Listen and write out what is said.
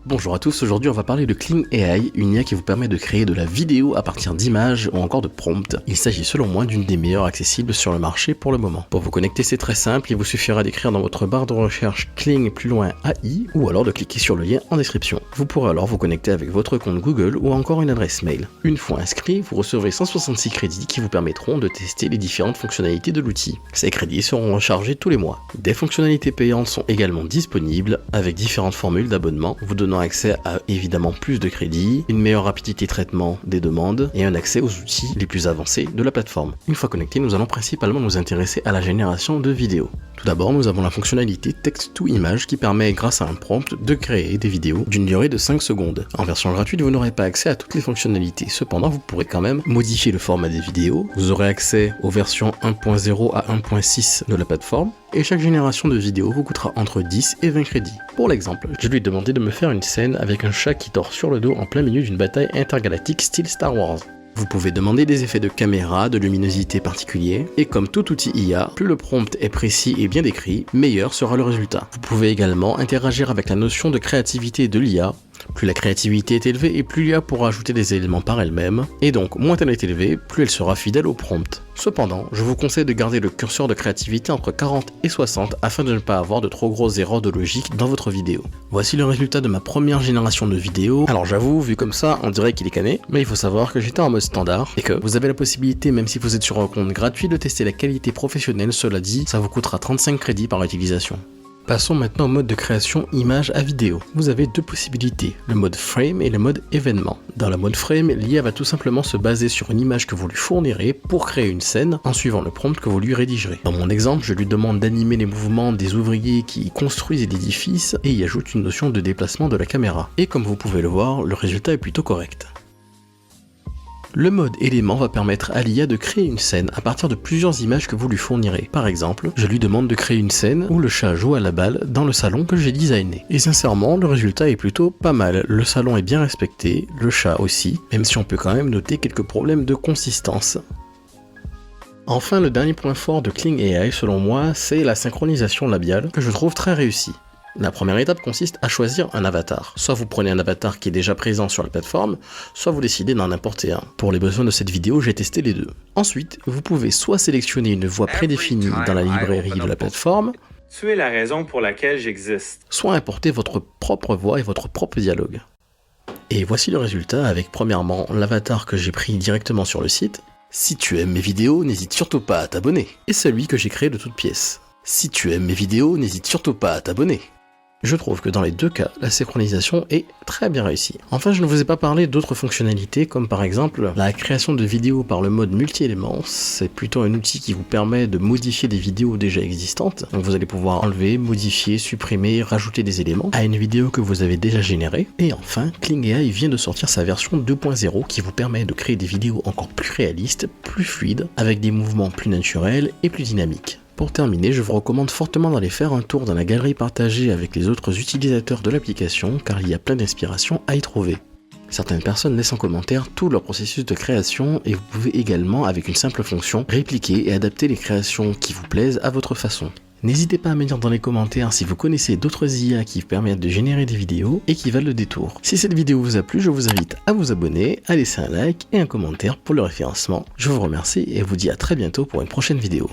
Bonjour à tous, aujourd'hui on va parler de Kling AI, une IA qui vous permet de créer de la vidéo à partir d'images ou encore de prompts. Il s'agit selon moi d'une des meilleures accessibles sur le marché pour le moment. Pour vous connecter c'est très simple, il vous suffira d'écrire dans votre barre de recherche Kling plus loin AI ou alors de cliquer sur le lien en description. Vous pourrez alors vous connecter avec votre compte Google ou encore une adresse mail. Une fois inscrit, vous recevrez 166 crédits qui vous permettront de tester les différentes fonctionnalités de l'outil. Ces crédits seront rechargés tous les mois. Des fonctionnalités payantes sont également disponibles avec différentes formules d'abonnement, vous donnant accès à évidemment plus de crédits, une meilleure rapidité de traitement des demandes et un accès aux outils les plus avancés de la plateforme. Une fois connectés, nous allons principalement nous intéresser à la génération de vidéos. Tout d'abord, nous avons la fonctionnalité Text to Image qui permet, grâce à un prompt, de créer des vidéos d'une durée de 5 secondes. En version gratuite, vous n'aurez pas accès à toutes les fonctionnalités. Cependant, vous pourrez quand même modifier le format des vidéos. Vous aurez accès aux versions 1.0 à 1.6 de la plateforme. Et chaque génération de vidéo vous coûtera entre 10 et 20 crédits. Pour l'exemple, je lui ai demandé de me faire une scène avec un chat qui dort sur le dos en plein milieu d'une bataille intergalactique style Star Wars. Vous pouvez demander des effets de caméra, de luminosité particuliers, et comme tout outil IA, plus le prompt est précis et bien décrit, meilleur sera le résultat. Vous pouvez également interagir avec la notion de créativité de l'IA. Plus la créativité est élevée et plus l'IA pourra ajouter des éléments par elle-même, et donc moins elle est élevée, plus elle sera fidèle au prompt. Cependant, je vous conseille de garder le curseur de créativité entre 40 et 60 afin de ne pas avoir de trop grosses erreurs de logique dans votre vidéo. Voici le résultat de ma première génération de vidéos. Alors j'avoue, vu comme ça, on dirait qu'il est cané, mais il faut savoir que j'étais en mode standard et que vous avez la possibilité, même si vous êtes sur un compte gratuit, de tester la qualité professionnelle. Cela dit, ça vous coûtera 35 crédits par utilisation. Passons maintenant au mode de création image à vidéo. Vous avez deux possibilités, le mode frame et le mode événement. Dans le mode frame, l'IA va tout simplement se baser sur une image que vous lui fournirez pour créer une scène en suivant le prompt que vous lui rédigerez. Dans mon exemple, je lui demande d'animer les mouvements des ouvriers qui construisent l'édifice et y ajoute une notion de déplacement de la caméra. Et comme vous pouvez le voir, le résultat est plutôt correct. Le mode élément va permettre à l'IA de créer une scène à partir de plusieurs images que vous lui fournirez. Par exemple, je lui demande de créer une scène où le chat joue à la balle dans le salon que j'ai designé. Et sincèrement, le résultat est plutôt pas mal. Le salon est bien respecté, le chat aussi, même si on peut quand même noter quelques problèmes de consistance. Enfin, le dernier point fort de Kling AI selon moi, c'est la synchronisation labiale que je trouve très réussie. La première étape consiste à choisir un avatar. Soit vous prenez un avatar qui est déjà présent sur la plateforme, soit vous décidez d'en importer un. Pour les besoins de cette vidéo, j'ai testé les deux. Ensuite, vous pouvez soit sélectionner une voix prédéfinie dans la librairie de la plateforme, tu es la raison pour laquelle j'existe, soit importer votre propre voix et votre propre dialogue. Et voici le résultat avec premièrement l'avatar que j'ai pris directement sur le site. Si tu aimes mes vidéos, n'hésite surtout pas à t'abonner. Et celui que j'ai créé de toutes pièces. Si tu aimes mes vidéos, n'hésite surtout pas à t'abonner. Je trouve que dans les deux cas, la synchronisation est très bien réussie. Enfin, je ne vous ai pas parlé d'autres fonctionnalités, comme par exemple la création de vidéos par le mode multi-éléments. C'est plutôt un outil qui vous permet de modifier des vidéos déjà existantes. Donc vous allez pouvoir enlever, modifier, supprimer, rajouter des éléments à une vidéo que vous avez déjà générée. Et enfin, Kling AI vient de sortir sa version 2.0 qui vous permet de créer des vidéos encore plus réalistes, plus fluides, avec des mouvements plus naturels et plus dynamiques. Pour terminer, je vous recommande fortement d'aller faire un tour dans la galerie partagée avec les autres utilisateurs de l'application car il y a plein d'inspirations à y trouver. Certaines personnes laissent en commentaire tout leur processus de création et vous pouvez également, avec une simple fonction, répliquer et adapter les créations qui vous plaisent à votre façon. N'hésitez pas à me dire dans les commentaires si vous connaissez d'autres IA qui permettent de générer des vidéos et qui valent le détour. Si cette vidéo vous a plu, je vous invite à vous abonner, à laisser un like et un commentaire pour le référencement. Je vous remercie et vous dis à très bientôt pour une prochaine vidéo.